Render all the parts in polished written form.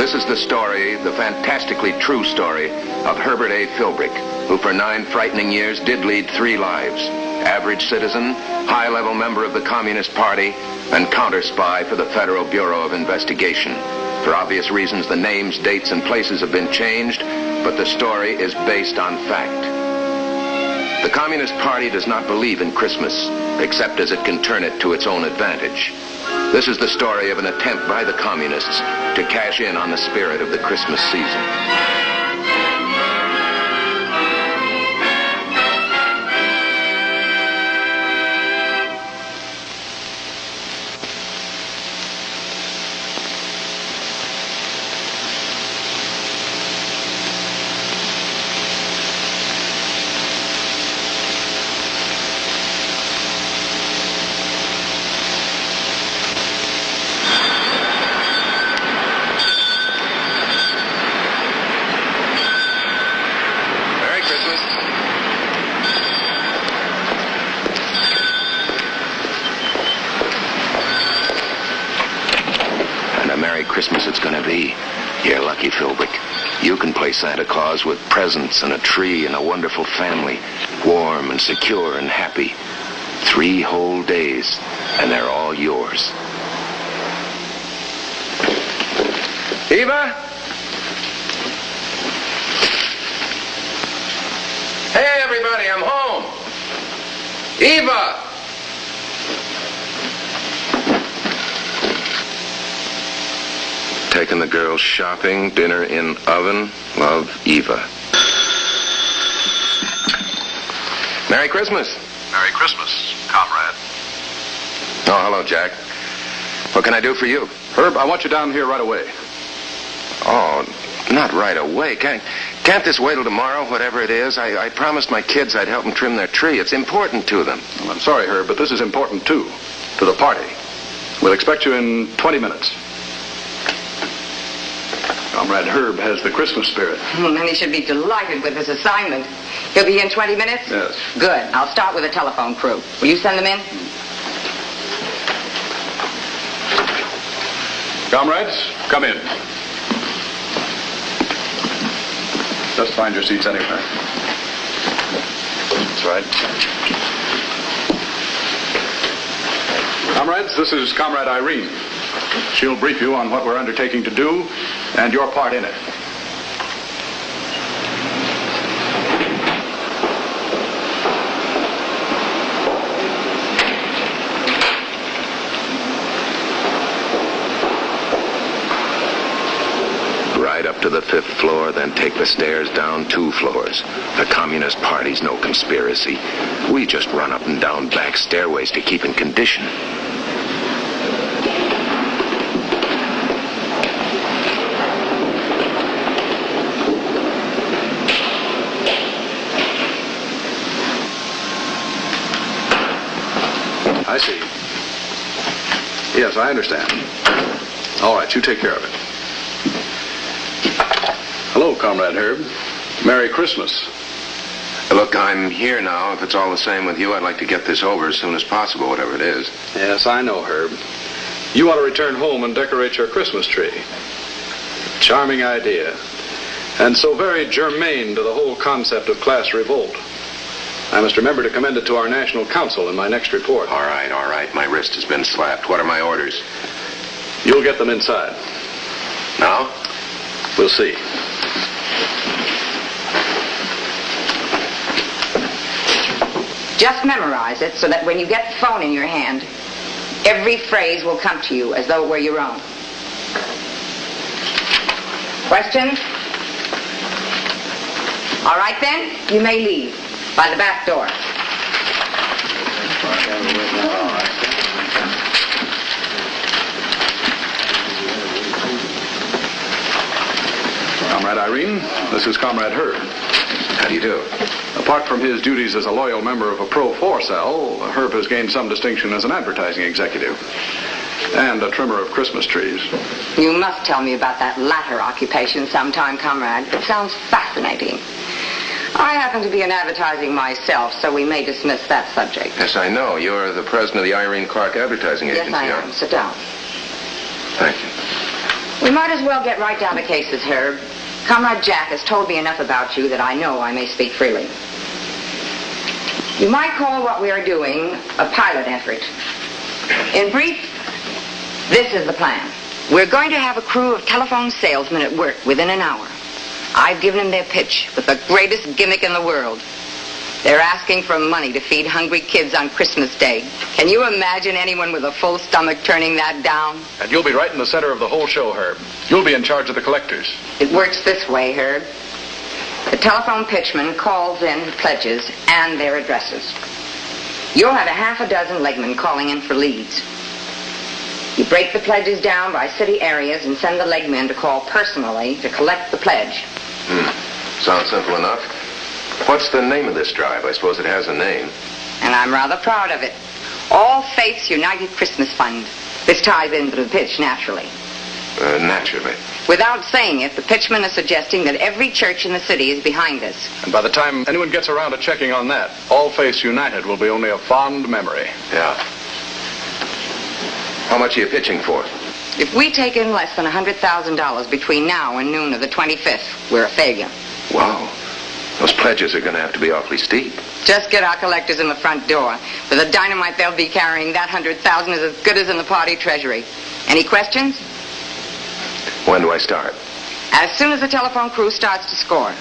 This is the story, the fantastically true story, of Herbert A. Philbrick, who for 9 frightening years did lead 3 lives. Average citizen, high-level member of the Communist Party, and counter-spy for the Federal Bureau of Investigation. For obvious reasons, the names, dates, and places have been changed, but the story is based on fact. The Communist Party does not believe in Christmas, except as it can turn it to its own advantage. This is the story of an attempt by the Communists to cash in on the spirit of the Christmas season. Christmas it's gonna be. You're lucky, Philbrick. You can play Santa Claus with presents and a tree and a wonderful family, warm and secure and happy. 3 whole days, and they're all yours. Eva? Hey, everybody, I'm home. Eva! Taking the girls shopping, dinner in oven. Love, Eva. Merry Christmas. Merry Christmas, comrade. Oh, hello, Jack. What can I do for you? Herb, I want you down here right away. Oh, not right away. Can't this wait till tomorrow, whatever it is? I promised my kids I'd help them trim their tree. It's important to them. Well, I'm sorry, Herb, but this is important, too. To the party. We'll expect you in 20 minutes. Comrade Herb has the Christmas spirit. And he should be delighted with his assignment. He'll be in 20 minutes? Yes. Good. I'll start with a telephone crew. Will you send them in? Comrades, come in. Just find your seats anywhere. That's right. Comrades, this is Comrade Irene. She'll brief you on what we're undertaking to do and your part in it. Right up to the 5th floor, then take the stairs down 2 floors. The Communist Party's no conspiracy. We just run up and down back stairways to keep in condition. I see. Yes, I understand. All right, you take care of it. Hello, Comrade Herb. Merry Christmas. Look, I'm here now. If it's all the same with you, I'd like to get this over as soon as possible, whatever it is. Yes, I know, Herb. You want to return home and decorate your Christmas tree. Charming idea. And so very germane to the whole concept of class revolt. I must remember to commend it to our National Council in my next report. All right. My wrist has been slapped. What are my orders? You'll get them inside. Now? We'll see. Just memorize it so that when you get the phone in your hand, every phrase will come to you as though it were your own. Questions? All right, then. You may leave. By the back door. Comrade Irene, this is Comrade Herb. How do you do? Apart from his duties as a loyal member of a pro-4 cell, Herb has gained some distinction as an advertising executive and a trimmer of Christmas trees. You must tell me about that latter occupation sometime, comrade. It sounds fascinating. I happen to be in advertising myself, so we may dismiss that subject. Yes, I know. You're the president of the Irene Clark Advertising Agency. Yes, I am. Sit down. Thank you. We might as well get right down to cases, Herb. Comrade Jack has told me enough about you that I know I may speak freely. You might call what we are doing a pilot effort. In brief, this is the plan. We're going to have a crew of telephone salesmen at work within an hour. I've given them their pitch with the greatest gimmick in the world. They're asking for money to feed hungry kids on Christmas Day. Can you imagine anyone with a full stomach turning that down? And you'll be right in the center of the whole show, Herb. You'll be in charge of the collectors. It works this way, Herb. The telephone pitchman calls in pledges and their addresses. You'll have a half a dozen legmen calling in for leads. You break the pledges down by city areas and send the legmen to call personally to collect the pledge. Sounds simple enough. What's the name of this drive? I suppose it has a name. And I'm rather proud of it. All Faiths United Christmas Fund. This ties into the pitch, naturally. Naturally. Without saying it, the pitchman is suggesting that every church in the city is behind us. And by the time anyone gets around to checking on that, All Faiths United will be only a fond memory. Yeah. How much are you pitching for? If we take in less than $100,000 between now and noon of the 25th, we're a failure. Wow. Those pledges are going to have to be awfully steep. Just get our collectors in the front door. For the dynamite they'll be carrying, that $100,000 is as good as in the party treasury. Any questions? When do I start? As soon as the telephone crew starts to score.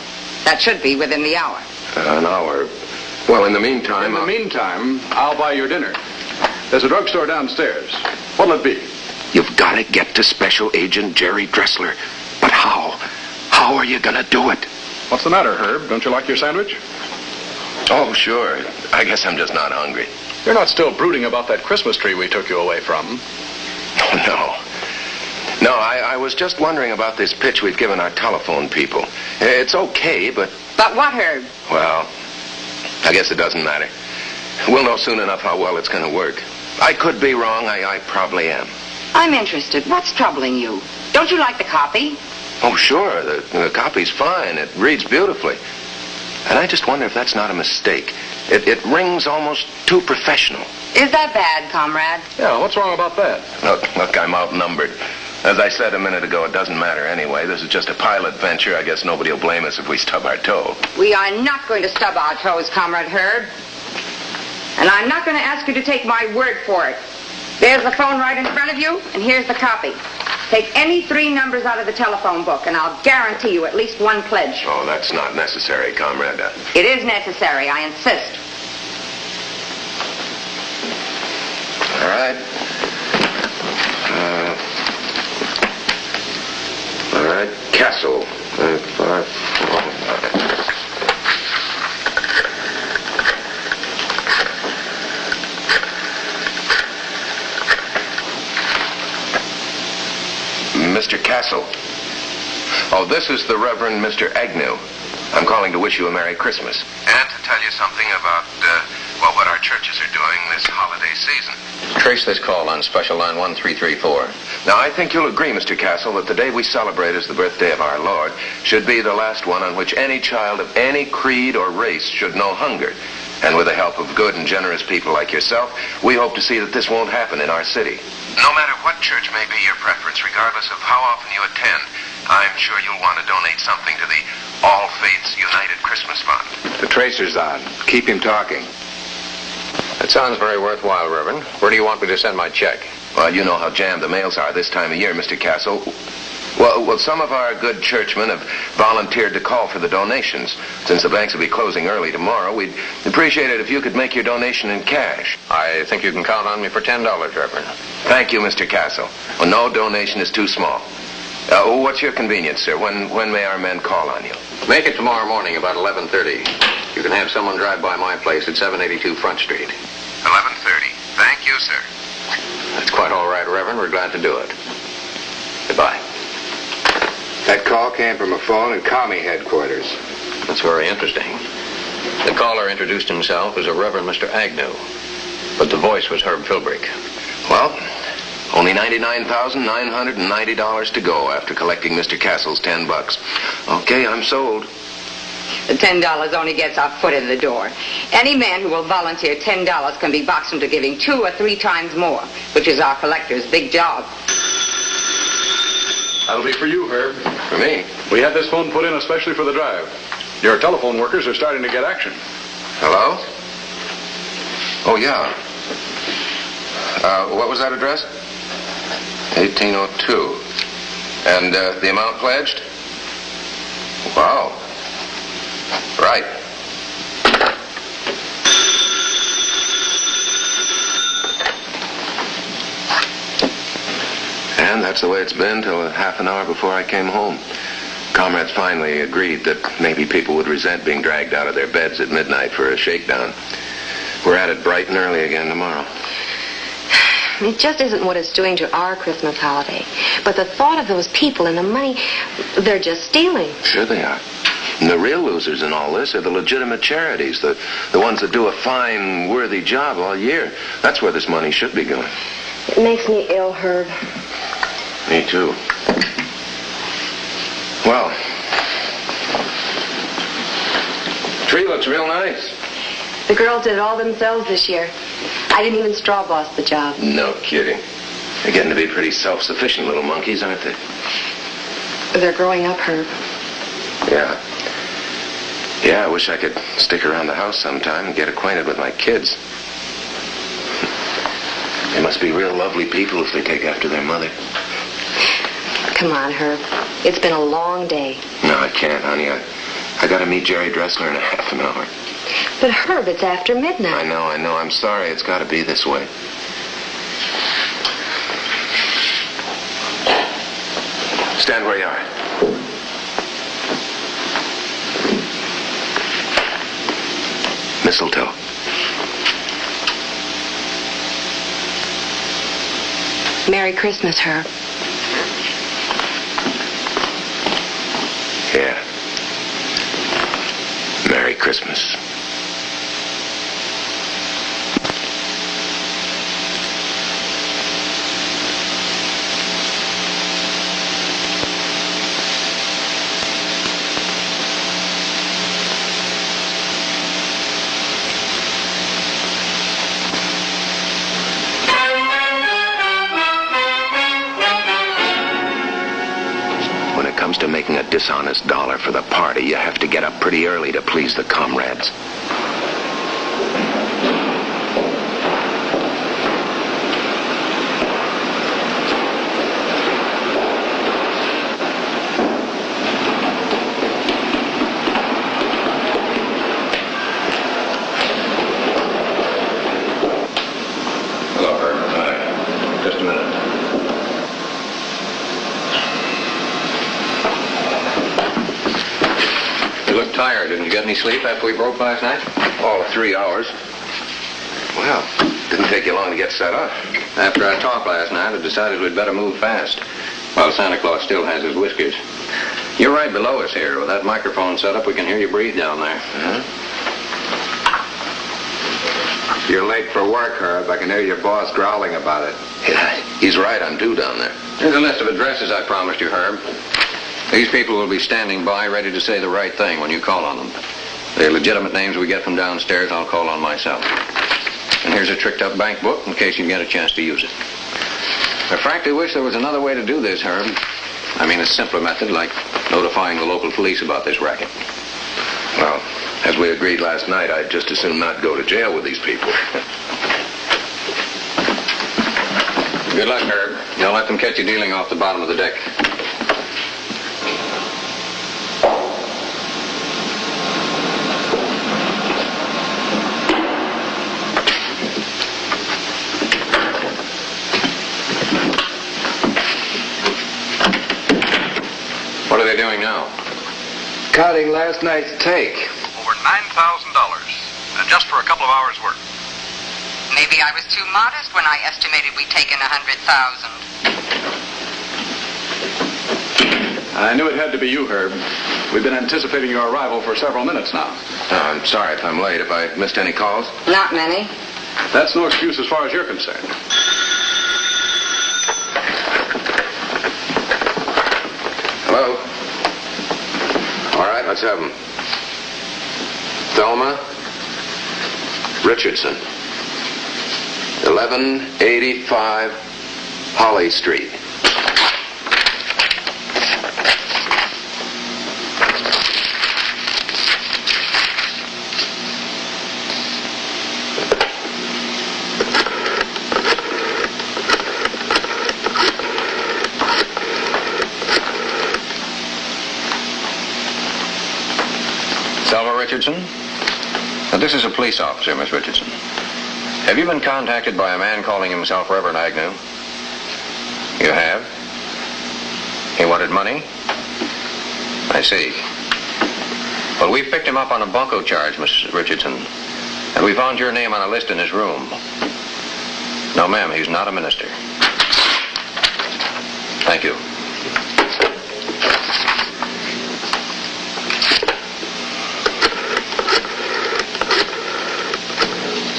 That should be within the hour. An hour. Well, in the meantime... I'll buy your dinner. There's a drugstore downstairs. What'll it be? You've got to get to Special Agent Jerry Dressler. But how? How are you going to do it? What's the matter, Herb? Don't you like your sandwich? Oh, sure. I guess I'm just not hungry. You're not still brooding about that Christmas tree we took you away from? Oh, no. No, I was just wondering about this pitch we've given our telephone people. It's okay, but... But what, Herb? Well, I guess it doesn't matter. We'll know soon enough how well it's going to work. I could be wrong. I probably am. I'm interested. What's troubling you? Don't you like the copy? Oh, sure. The copy's fine. It reads beautifully. And I just wonder if that's not a mistake. It rings almost too professional. Is that bad, comrade? Yeah, what's wrong about that? Look, I'm outnumbered. As I said a minute ago, it doesn't matter anyway. This is just a pilot venture. I guess nobody will blame us if we stub our toe. We are not going to stub our toes, Comrade Herb. And I'm not going to ask you to take my word for it. There's the phone right in front of you, and here's the copy. Take any 3 numbers out of the telephone book, and I'll guarantee you at least one pledge. Oh, that's not necessary, Comrade. It is necessary, I insist. All right. All right, Castle. Mr. Castle. Oh, this is the Reverend Mr. Agnew. I'm calling to wish you a Merry Christmas. And to tell you something about, what our churches are doing this holiday season. Trace this call on special line 1334. Now, I think you'll agree, Mr. Castle, that the day we celebrate as the birthday of our Lord should be the last one on which any child of any creed or race should know hunger. And with the help of good and generous people like yourself, we hope to see that this won't happen in our city. No matter what church may be your preference, regardless of how often you attend, I'm sure you'll want to donate something to the All Faiths United Christmas Fund. The tracer's on. Keep him talking. That sounds very worthwhile, Reverend. Where do you want me to send my check? Well, you know how jammed the mails are this time of year, Mr. Castle. Well, some of our good churchmen have volunteered to call for the donations. Since the banks will be closing early tomorrow, we'd appreciate it if you could make your donation in cash. I think you can count on me for $10, Reverend. Thank you, Mr. Castle. Well, no donation is too small. What's your convenience, sir? When may our men call on you? Make it tomorrow morning about 11:30. You can have someone drive by my place at 782 Front Street. 11:30. Thank you, sir. That's quite all right, Reverend. We're glad to do it. Goodbye. That call came from a phone in Commie headquarters. That's very interesting. The caller introduced himself as a Reverend Mr. Agnew, but the voice was Herb Philbrick. Well, only $99,990 to go after collecting Mr. Castle's $10. Okay, I'm sold. The $10 only gets our foot in the door. Any man who will volunteer $10 can be boxed into giving 2 or 3 times more, which is our collector's big job. That'll be for you, Herb. For me? We had this phone put in especially for the drive. Your telephone workers are starting to get action. Hello? Oh, yeah. What was that address? 1802. And the amount pledged? Wow. Right. And that's the way it's been till a half an hour before I came home. Comrades finally agreed that maybe people would resent being dragged out of their beds at midnight for a shakedown. We're at it bright and early again tomorrow. It just isn't what it's doing to our Christmas holiday. But the thought of those people and the money, they're just stealing. Sure they are. And the real losers in all this are the legitimate charities, the ones that do a fine, worthy job all year. That's where this money should be going. It makes me ill, Herb. Me too. Well, tree looks real nice. The girls did it all themselves this year. I didn't even straw boss the job. No kidding. They're getting to be pretty self-sufficient little monkeys, aren't they? They're growing up, Herb. Yeah. Yeah, I wish I could stick around the house sometime and get acquainted with my kids. They must be real lovely people if they take after their mother. Come on, Herb. It's been a long day. No, I can't, honey. I gotta meet Jerry Dressler in a half an hour. But, Herb, it's after midnight. I know. I'm sorry. It's gotta be this way. Stand where you are. Mistletoe. Merry Christmas, Herb. Yeah. Merry Christmas. To making a dishonest dollar for the party, you have to get up pretty early to please the comrades. Hello, Herb. Hi. Just a minute. You look tired. Didn't you get any sleep after we broke last night? All of 3 hours. Well, didn't take you long to get set up. After I talked last night, I decided we'd better move fast. While Santa Claus still has his whiskers. You're right below us here. With that microphone set up, we can hear you breathe down there. You're late for work, Herb. I can hear your boss growling about it. Yeah, he's right. I'm due down there. Here's a list of addresses I promised you, Herb. These people will be standing by, ready to say the right thing when you call on them. The legitimate names we get from downstairs, I'll call on myself. And here's a tricked-up bank book in case you get a chance to use it. I frankly wish there was another way to do this, Herb. I mean, a simpler method, like notifying the local police about this racket. Well, as we agreed last night, I'd just as soon not go to jail with these people. Good luck, Herb. Don't let them catch you dealing off the bottom of the deck. What are they doing now? Counting last night's take. Over $9,000. And just for a couple of hours' work. Maybe I was too modest when I estimated we'd taken 100,000. I knew it had to be you, Herb. We've been anticipating your arrival for several minutes now. I'm sorry if I'm late. Have I missed any calls? Not many. That's no excuse as far as you're concerned. Hello? All right, let's have them. Thelma Richardson, 1185 Holly Street. Richardson? Now, this is a police officer, Miss Richardson. Have you been contacted by a man calling himself Reverend Agnew? You have? He wanted money? I see. Well, we picked him up on a bunco charge, Miss Richardson. And we found your name on a list in his room. No, ma'am, he's not a minister. Thank you.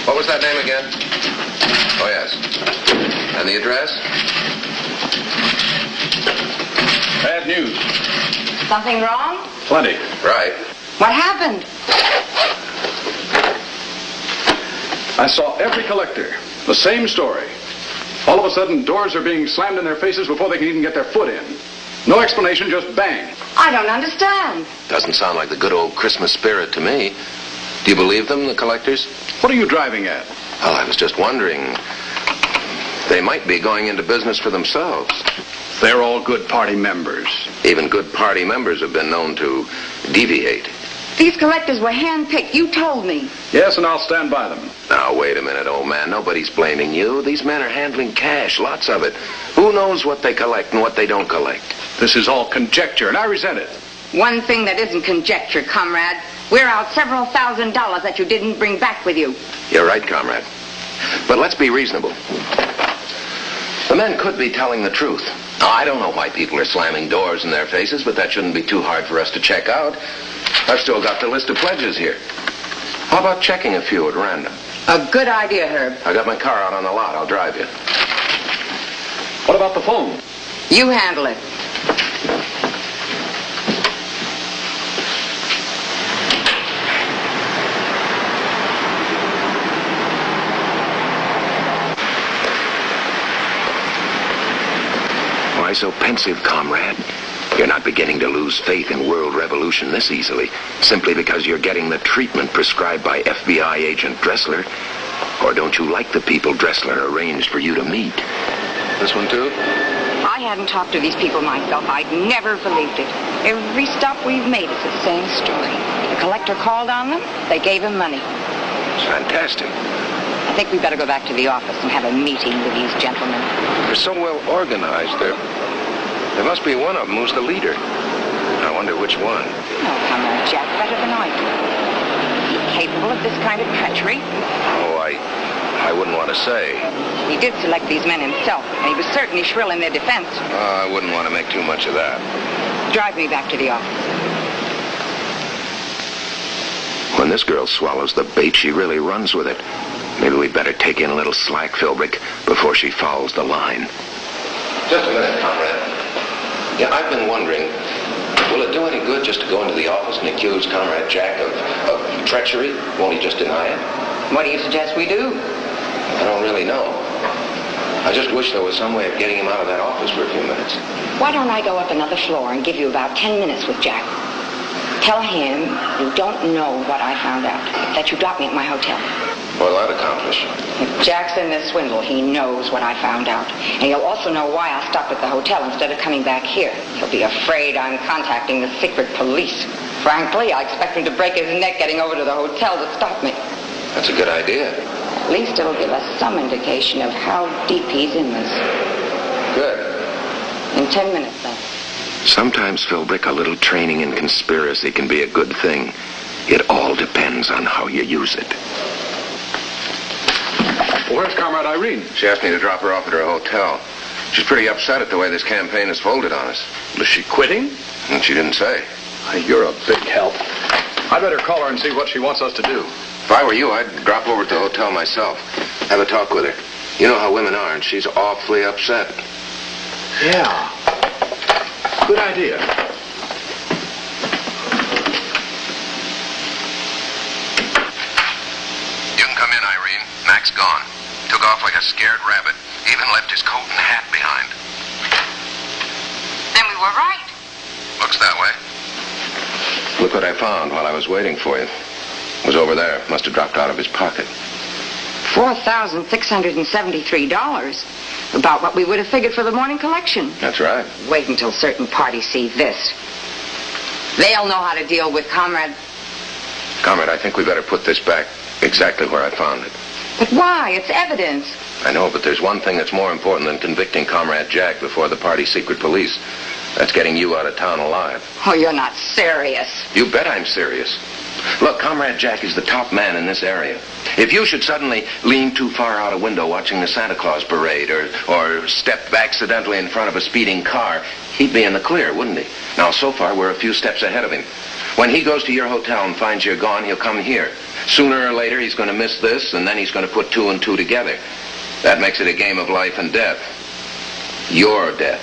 What was that name again? Oh, yes. And the address? Bad news. Something wrong? Plenty. Right. What happened? I saw every collector. The same story. All of a sudden, doors are being slammed in their faces before they can even get their foot in. No explanation, just bang. I don't understand. Doesn't sound like the good old Christmas spirit to me. Do you believe them, the collectors? What are you driving at? Well, I was just wondering. They might be going into business for themselves. They're all good party members. Even good party members have been known to deviate. These collectors were handpicked. You told me. Yes, and I'll stand by them. Now, wait a minute, old man. Nobody's blaming you. These men are handling cash, lots of it. Who knows what they collect and what they don't collect? This is all conjecture, and I resent it. One thing that isn't conjecture, comrade. We're out several $1,000s that you didn't bring back with you. You're right, comrade. But let's be reasonable. The men could be telling the truth. Now, I don't know why people are slamming doors in their faces, but that shouldn't be too hard for us to check out. I've still got the list of pledges here. How about checking a few at random? A good idea, Herb. I got my car out on the lot. I'll drive you. What about the phone? You handle it. Why so pensive, comrade? You're not beginning to lose faith in world revolution this easily, simply because you're getting the treatment prescribed by FBI agent Dressler. Or don't you like the people Dressler arranged for you to meet? This one, too? If I hadn't talked to these people myself, I'd never believed it. Every stop we've made is the same story. The collector called on them, they gave him money. It's fantastic. I think we better go back to the office and have a meeting with these gentlemen. They're so well organized. There must be one of them who's the leader. I wonder which one. Oh, comrade Jack, better than I do. Is he capable of this kind of treachery? Oh, I wouldn't want to say. He did select these men himself, and he was certainly shrill in their defense. I wouldn't want to make too much of that. Drive me back to the office. When this girl swallows the bait, she really runs with it. Maybe we'd better take in a little slack, Philbrick, before she fouls the line. Just a minute, comrade. Yeah, I've been wondering, will it do any good just to go into the office and accuse Comrade Jack of treachery? Won't he just deny it? What do you suggest we do? I don't really know. I just wish there was some way of getting him out of that office for a few minutes. Why don't I go up another floor and give you about 10 minutes with Jack? Tell him you don't know what I found out, that you dropped me at my hotel. What'll that accomplish? If Jack's in this swindle, he knows what I found out. And he'll also know why I stopped at the hotel instead of coming back here. He'll be afraid I'm contacting the secret police. Frankly, I expect him to break his neck getting over to the hotel to stop me. That's a good idea. At least it'll give us some indication of how deep he's in this. Good. In 10 minutes, then. Sometimes, Philbrick, a little training in conspiracy can be a good thing. It all depends on how you use it. Well, where's Comrade Irene? She asked me to drop her off at her hotel. She's pretty upset at the way this campaign has folded on us. Is she quitting? And she didn't say. You're a big help. I'd better call her and see what she wants us to do. If I were you, I'd drop over to the hotel myself. Have a talk with her. You know how women are, and she's awfully upset. Yeah. Good idea. You can come in, Irene. Mac's gone. Took off like a scared rabbit. Even left his coat and hat behind. Then we were right. Looks that way. Look what I found while I was waiting for you. It was over there. Must have dropped out of his pocket. $4,673. About what we would have figured for the morning collection. That's right. Wait until certain parties see this. They'll know how to deal with Comrade Comrade, I think we better put this back exactly where I found it. But why? It's evidence. I know, but there's one thing that's more important than convicting Comrade Jack before the party's secret police. That's getting you out of town alive. Oh, you're not serious. You bet I'm serious. Look, Comrade Jack is the top man in this area. If you should suddenly lean too far out a window watching the Santa Claus parade or step accidentally in front of a speeding car, he'd be in the clear, wouldn't he? Now, so far, we're a few steps ahead of him. When he goes to your hotel and finds you're gone, he'll come here. Sooner or later, he's going to miss this, and then he's going to put two and two together. That makes it a game of life and death. Your death.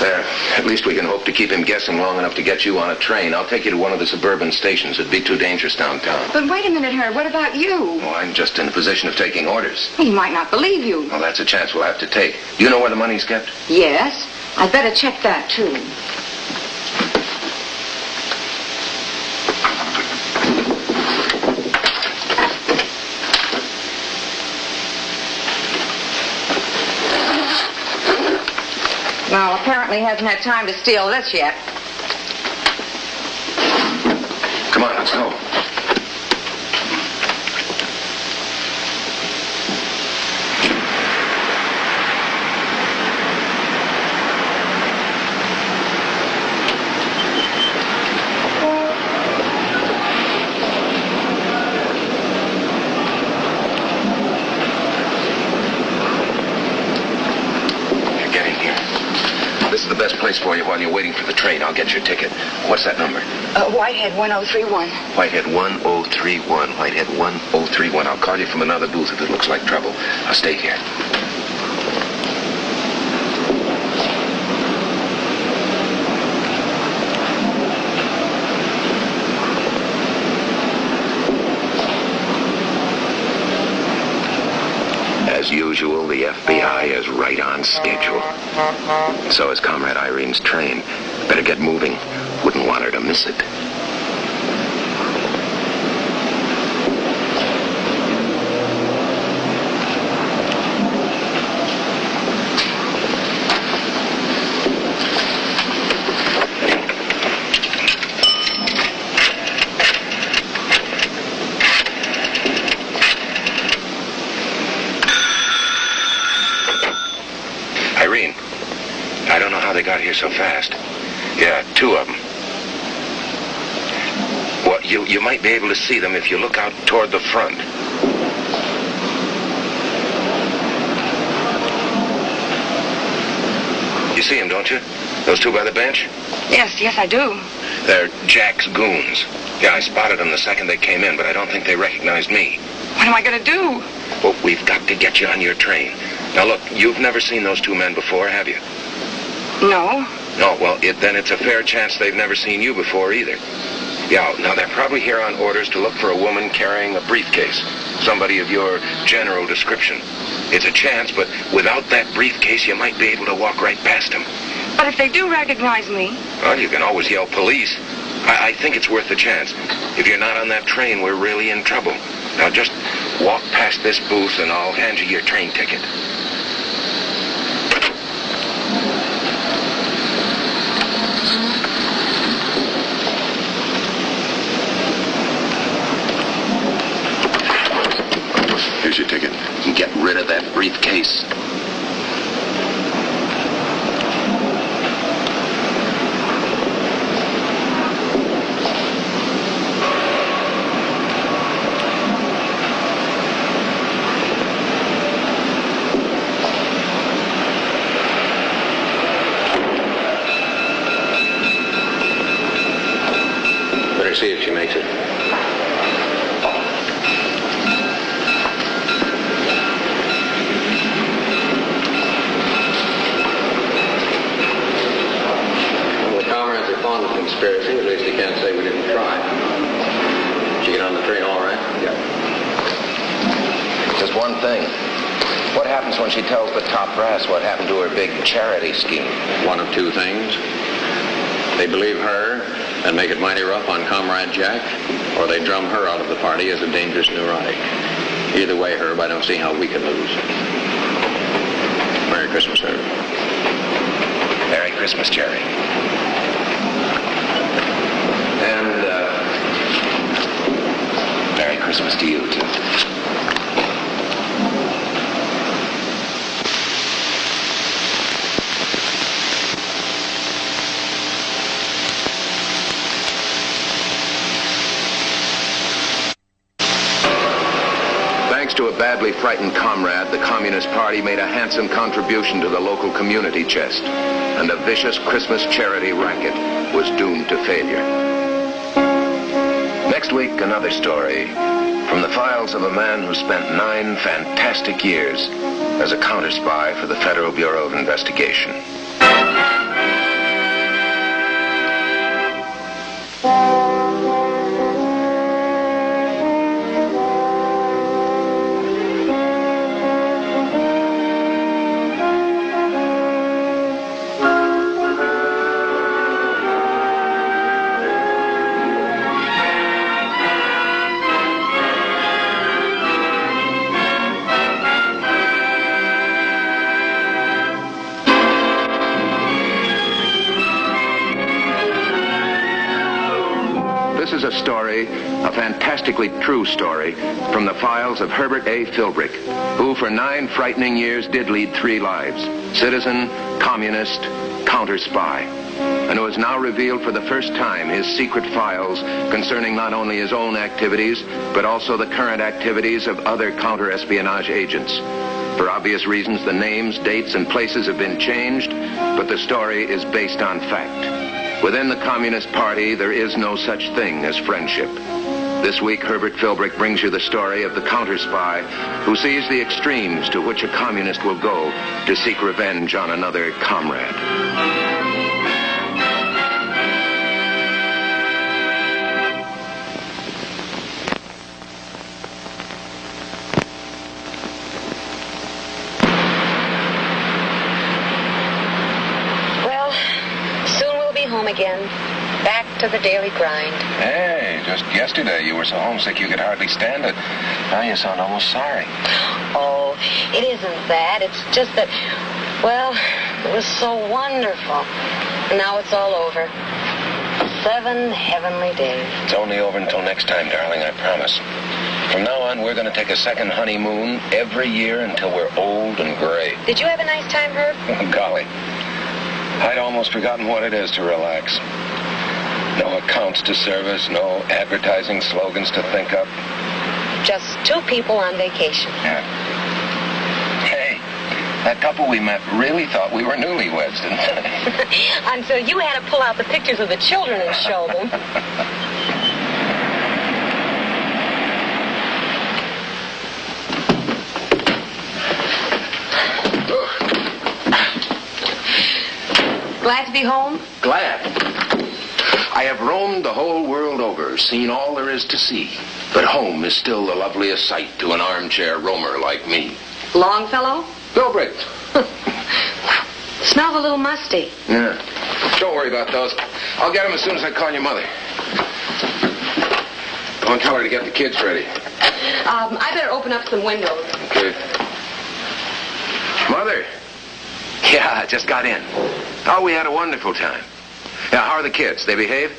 There. At least we can hope to keep him guessing long enough to get you on a train. I'll take you to one of the suburban stations. It'd be too dangerous downtown. But wait a minute, Herb. What about you? Oh, I'm just in the position of taking orders. He might not believe you. Well, that's a chance we'll have to take. Do you know where the money's kept? Yes. I'd better check that, too. Well, apparently he hasn't had time to steal this yet. Come on, let's go. Best place for you while you're waiting for the train. I'll get your ticket. What's that number? Whitehead 1031. Whitehead 1031. Whitehead 1031. I'll call you from another booth if it looks like trouble. I'll stay here. As usual, the FBI is right on schedule. So is Comrade Irene's train. Better get moving. Wouldn't want her to miss it. Irene, I don't know how they got here so fast. Yeah, two of them. Well, you might be able to see them if you look out toward the front. You see them, don't you? Those two by the bench? Yes, I do. They're Jack's goons. Yeah, I spotted them the second they came in, but I don't think they recognized me. What am I going to do? Well, we've got to get you on your train. Now, look, you've never seen those two men before, have you? No. No, well, then it's a fair chance they've never seen you before either. Yeah, now they're probably here on orders to look for a woman carrying a briefcase. Somebody of your general description. It's a chance, but without that briefcase, you might be able to walk right past them. But if they do recognize me? Well, you can always yell police. I think it's worth the chance. If you're not on that train, we're really in trouble. Now just walk past this booth and I'll hand you your train ticket. Here's your ticket. Get rid of that briefcase. Better see if she makes it. Conspiracy, at least he can't say we didn't try. Did you get on the train all right? Yeah. Just one thing. What happens when she tells the top brass what happened to her big charity scheme? One of two things. They believe her and make it mighty rough on Comrade Jack, or they drum her out of the party as a dangerous neurotic. Either way, Herb, I don't see how we could lose. Merry Christmas, Herb. Merry Christmas, Jerry. And, Merry Christmas to you, too. Thanks to a badly frightened comrade, the Communist Party made a handsome contribution to the local community chest, and a vicious Christmas charity racket was doomed to failure. Next week, another story from the files of a man who spent 9 fantastic years as a counter-spy for the Federal Bureau of Investigation. This is a story, a fantastically true story, from the files of Herbert A. Philbrick, who for 9 frightening years did lead 3 lives: citizen, communist, counter-spy, and who has now revealed for the first time his secret files concerning not only his own activities, but also the current activities of other counter-espionage agents. For obvious reasons, the names, dates, and places have been changed, but the story is based on fact. Within the Communist Party, there is no such thing as friendship. This week, Herbert Philbrick brings you the story of the counter-spy who sees the extremes to which a communist will go to seek revenge on another comrade. Home again. Back to the daily grind. Hey, just yesterday you were so homesick you could hardly stand it. Now you sound almost sorry. Oh, it isn't that. It's just that, well, it was so wonderful. And now it's all over. 7 heavenly days. It's only over until next time, darling, I promise. From now on, we're going to take a second honeymoon every year until we're old and gray. Did you have a nice time, Herb? Golly. I'd almost forgotten what it is to relax. No accounts to service, no advertising slogans to think up. Just 2 people on vacation. Yeah. Hey, that couple we met really thought we were newlyweds, didn't they? Until you had to pull out the pictures of the children and show them. Glad to be home? Glad. I have roamed the whole world over, seen all there is to see. But home is still the loveliest sight to an armchair roamer like me. Longfellow? Philbrick. Smells a little musty. Yeah. Don't worry about those. I'll get them as soon as I call your mother. Go and tell her to get the kids ready. I better open up some windows. Okay. Mother. Yeah, I just got in. Oh, we had a wonderful time. Yeah, how are the kids? They behave?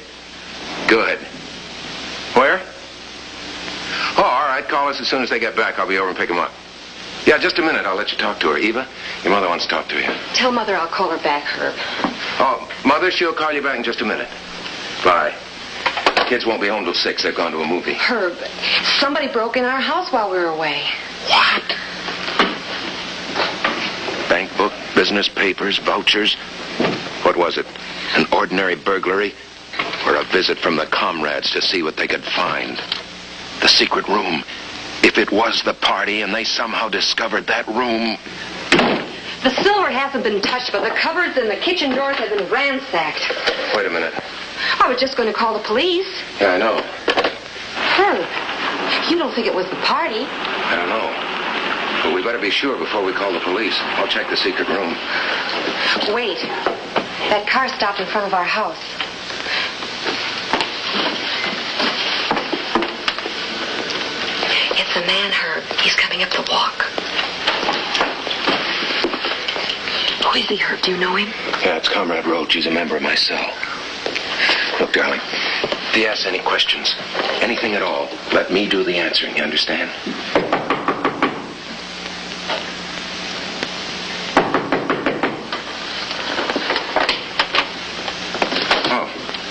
Good. Where? Oh, all right. Call us as soon as they get back. I'll be over and pick them up. Yeah, just a minute. I'll let you talk to her. Eva, your mother wants to talk to you. Tell Mother I'll call her back, Herb. Oh, Mother, she'll call you back in just a minute. Bye. Kids won't be home till 6. They've gone to a movie. Herb, somebody broke in our house while we were away. What? Bank book, business papers, vouchers. What was it? An ordinary burglary? Or a visit from the comrades to see what they could find? The secret room. If it was the party and they somehow discovered that room... The silver hasn't been touched, but the cupboards and the kitchen drawers have been ransacked. Wait a minute. I was just going to call the police. Yeah, I know. Herb, you don't think it was the party? I don't know. But we better be sure before we call the police. I'll check the secret room. Wait. That car stopped in front of our house. It's a man, Herb. He's coming up the walk. Who is he, Herb? Do you know him? Yeah, it's Comrade Roach. He's a member of my cell. Look, darling, if he asks any questions, anything at all, let me do the answering, you understand?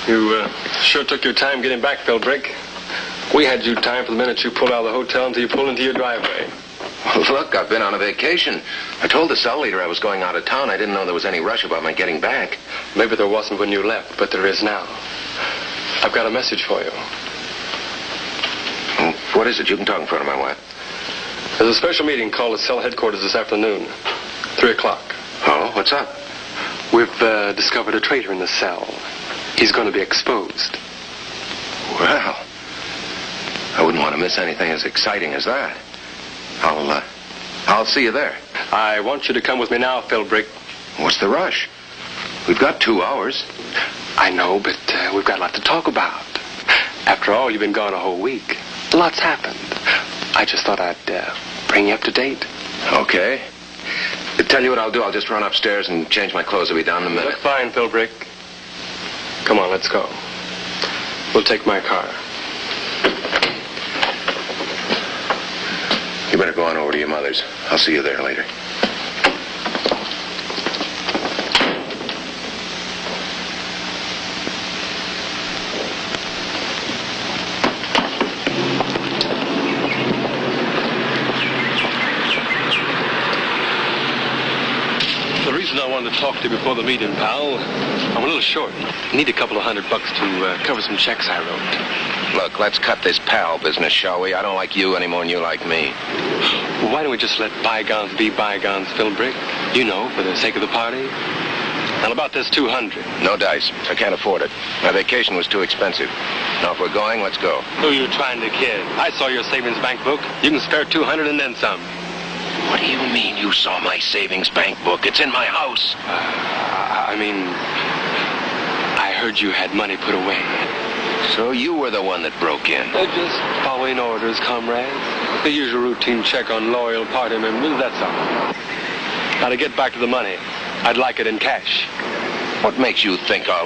You sure took your time getting back, Philbrick. We had you timed from the minute you pulled out of the hotel until you pulled into your driveway. Well, look, I've been on a vacation. I told the cell leader I was going out of town. I didn't know there was any rush about my getting back. Maybe there wasn't when you left, but there is now. I've got a message for you. What is it? You can talk in front of my wife. There's a special meeting called at cell headquarters this afternoon, 3 o'clock. Oh, what's up? We've discovered a traitor in the cell. He's going to be exposed. Well, I wouldn't want to miss anything as exciting as that. I'll see you there. I want you to come with me now, Philbrick. What's the rush? We've got 2 hours. I know, but we've got a lot to talk about. After all, you've been gone a whole week. Lots happened. I just thought I'd bring you up to date. Okay. Tell you what I'll do. I'll just run upstairs and change my clothes. I'll be down in a minute. Look fine, Philbrick. Come on, let's go. We'll take my car. You better go on over to your mother's. I'll see you there later. The reason I wanted to talk to you before the meeting, pal, I'm a little short. I need a couple of $100 to cover some checks I wrote. Look, let's cut this pal business, shall we? I don't like you any more than you like me. Well, why don't we just let bygones be bygones, Philbrick? You know, for the sake of the party. And about this 200. No dice. I can't afford it. My vacation was too expensive. Now, if we're going, let's go. Who are you trying to kid? I saw your savings bank book. You can spare 200 and then some. What do you mean you saw my savings bank book? It's in my house. I heard you had money put away. So you were the one that broke in? Just following orders, comrades. The usual routine check on loyal party members, that's all. Now, to get back to the money, I'd like it in cash. What makes you think I'll...